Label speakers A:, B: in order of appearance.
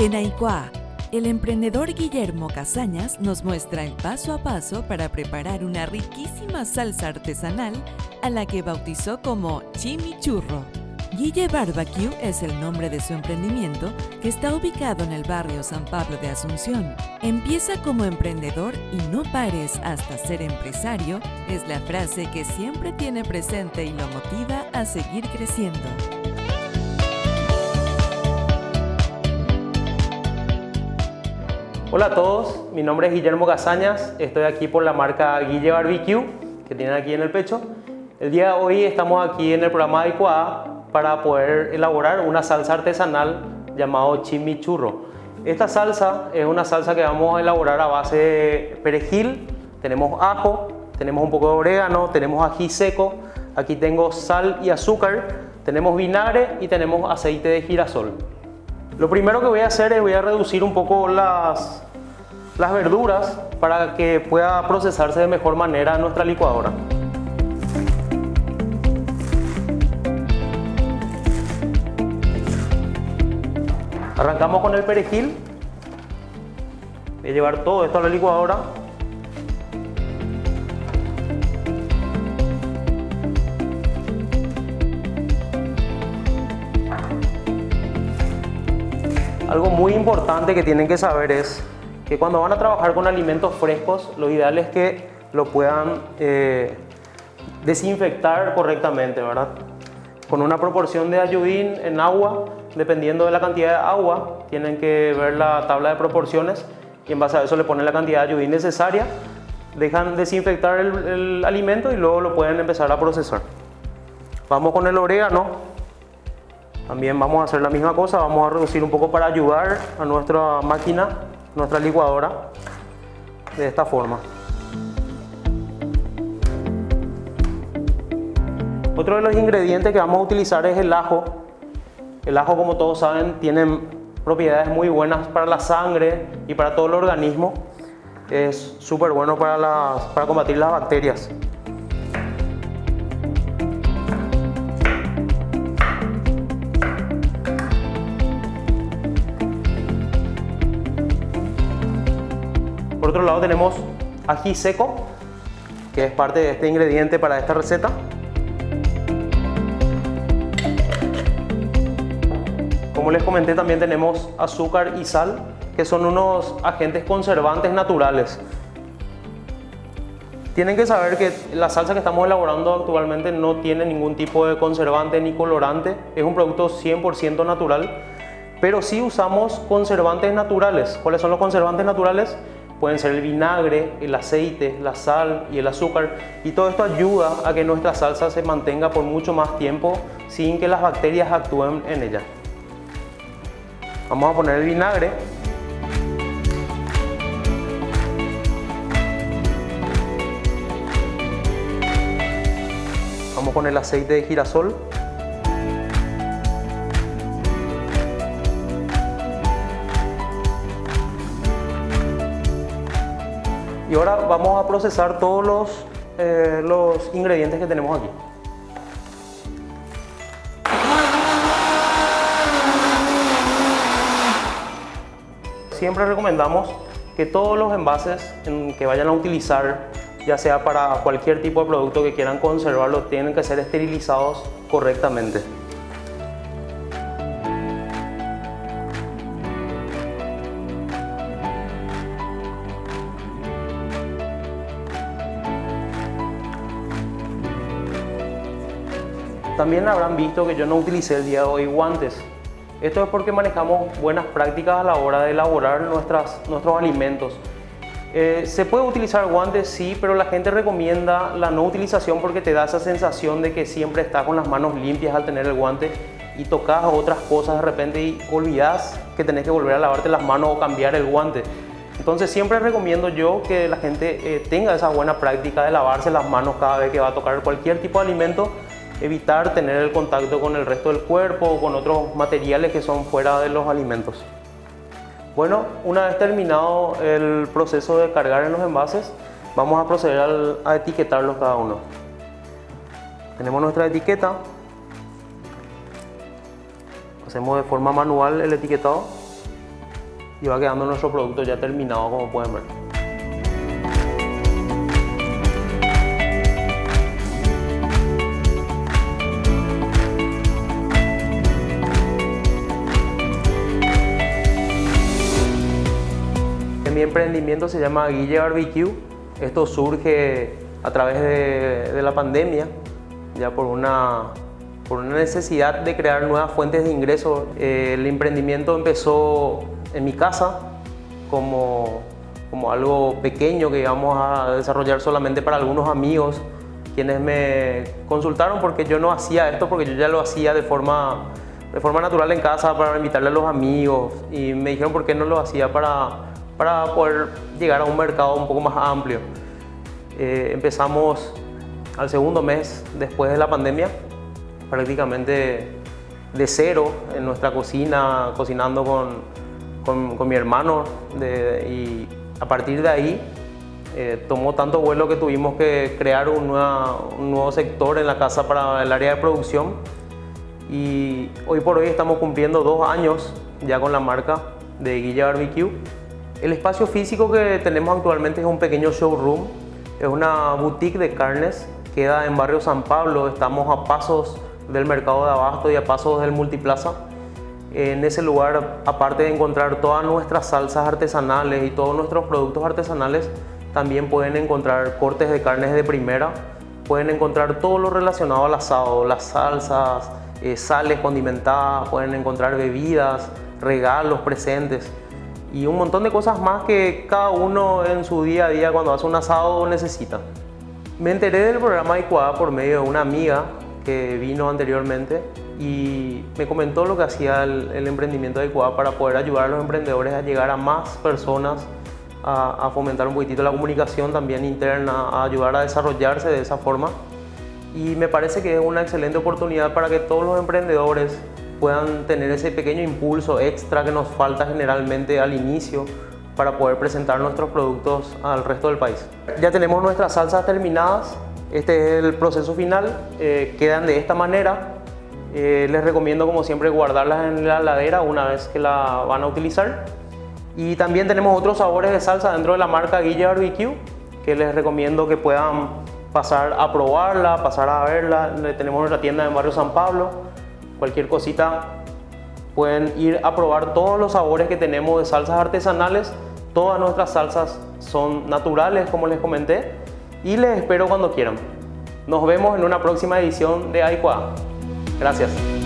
A: En Aicua, el emprendedor Guillermo Casañas nos muestra el paso a paso para preparar una riquísima salsa artesanal a la que bautizó como Chimichurro. Guille Barbecue es el nombre de su emprendimiento, que está ubicado en el barrio San Pablo de Asunción. Empieza como emprendedor y no pares hasta ser empresario es la frase que siempre tiene presente y lo motiva a seguir creciendo.
B: Hola a todos, mi nombre es Guillermo Casañas, estoy aquí por la marca Guille Barbecue que tienen aquí en el pecho. El día de hoy estamos aquí en el programa de Aicua para poder elaborar una salsa artesanal llamado chimichurro. Esta salsa es una salsa que vamos a elaborar a base de perejil, tenemos ajo, tenemos un poco de orégano, tenemos ají seco, aquí tengo sal y azúcar, tenemos vinagre y tenemos aceite de girasol. Lo primero que voy a hacer es voy a reducir un poco las verduras para que pueda procesarse de mejor manera en nuestra licuadora. Arrancamos con el perejil. Voy a llevar todo esto a la licuadora. Algo muy importante que tienen que saber es que cuando van a trabajar con alimentos frescos, lo ideal es que lo puedan desinfectar correctamente, ¿verdad? Con una proporción de ayudín en agua, dependiendo de la cantidad de agua, tienen que ver la tabla de proporciones y en base a eso le ponen la cantidad de ayudín necesaria, dejan desinfectar el alimento y luego lo pueden empezar a procesar. Vamos con el orégano. También vamos a hacer la misma cosa, vamos a reducir un poco para ayudar a nuestra máquina, nuestra licuadora, de esta forma. Otro de los ingredientes que vamos a utilizar es el ajo. El ajo, como todos saben, tiene propiedades muy buenas para la sangre y para todo el organismo. Es súper bueno para combatir las bacterias. Por otro lado tenemos ají seco, que es parte de este ingrediente para esta receta. Como les comenté, también tenemos azúcar y sal, que son unos agentes conservantes naturales. Tienen que saber que la salsa que estamos elaborando actualmente no tiene ningún tipo de conservante ni colorante, es un producto 100% natural, pero sí usamos conservantes naturales. ¿Cuáles son los conservantes naturales? Pueden ser el vinagre, el aceite, la sal y el azúcar, y todo esto ayuda a que nuestra salsa se mantenga por mucho más tiempo sin que las bacterias actúen en ella. Vamos a poner el vinagre. Vamos con el aceite de girasol. Y ahora vamos a procesar todos los ingredientes que tenemos aquí. Siempre recomendamos que todos los envases que vayan a utilizar, ya sea para cualquier tipo de producto que quieran conservarlo, tienen que ser esterilizados correctamente. También habrán visto que yo no utilicé el día de hoy guantes. Esto es porque manejamos buenas prácticas a la hora de elaborar nuestros alimentos. Se puede utilizar guantes, sí, pero la gente recomienda la no utilización porque te da esa sensación de que siempre estás con las manos limpias al tener el guante y tocas otras cosas de repente y olvidas que tenés que volver a lavarte las manos o cambiar el guante. Entonces siempre recomiendo yo que la gente tenga esa buena práctica de lavarse las manos cada vez que va a tocar cualquier tipo de alimento, evitar tener el contacto con el resto del cuerpo o con otros materiales que son fuera de los alimentos. Bueno, una vez terminado el proceso de cargar en los envases, vamos a proceder a etiquetarlos cada uno. Tenemos nuestra etiqueta. Hacemos de forma manual el etiquetado. y va quedando nuestro producto ya terminado, como pueden ver. Mi emprendimiento se llama Guille Barbecue. Esto surge a través de la pandemia, ya por una necesidad de crear nuevas fuentes de ingresos. El emprendimiento empezó en mi casa como algo pequeño que íbamos a desarrollar solamente para algunos amigos, quienes me consultaron porque yo no hacía esto, porque yo ya lo hacía de forma natural en casa para invitarle a los amigos, y me dijeron por qué no lo hacía para poder llegar a un mercado un poco más amplio. Empezamos al segundo mes después de la pandemia, prácticamente de cero en nuestra cocina, cocinando con mi hermano, y a partir de ahí tomó tanto vuelo que tuvimos que crear un nuevo sector en la casa para el área de producción, y hoy por hoy estamos cumpliendo 2 años ya con la marca de Guille Barbecue. El espacio físico que tenemos actualmente es un pequeño showroom, es una boutique de carnes, queda en barrio San Pablo, estamos a pasos del mercado de abasto y a pasos del multiplaza. En ese lugar, aparte de encontrar todas nuestras salsas artesanales y todos nuestros productos artesanales, también pueden encontrar cortes de carnes de primera, pueden encontrar todo lo relacionado al asado, las salsas, sales condimentadas, pueden encontrar bebidas, regalos, presentes y un montón de cosas más que cada uno en su día a día cuando hace un asado necesita. Me enteré del programa ICUADA por medio de una amiga que vino anteriormente y me comentó lo que hacía el emprendimiento de ICUADA para poder ayudar a los emprendedores a llegar a más personas, a fomentar un poquitito la comunicación también interna, a ayudar a desarrollarse de esa forma. Y me parece que es una excelente oportunidad para que todos los emprendedores puedan tener ese pequeño impulso extra que nos falta generalmente al inicio para poder presentar nuestros productos al resto del país. Ya tenemos nuestras salsas terminadas, este es el proceso final, quedan de esta manera. Les recomiendo, como siempre, guardarlas en la heladera una vez que la van a utilizar. Y también tenemos otros sabores de salsa dentro de la marca Guille Barbecue que les recomiendo que puedan pasar a probarla, pasar a verla. Tenemos nuestra tienda en barrio San Pablo. Cualquier cosita pueden ir a probar todos los sabores que tenemos de salsas artesanales. Todas nuestras salsas son naturales, como les comenté, y les espero cuando quieran. Nos vemos en una próxima edición de ICUADA. Gracias.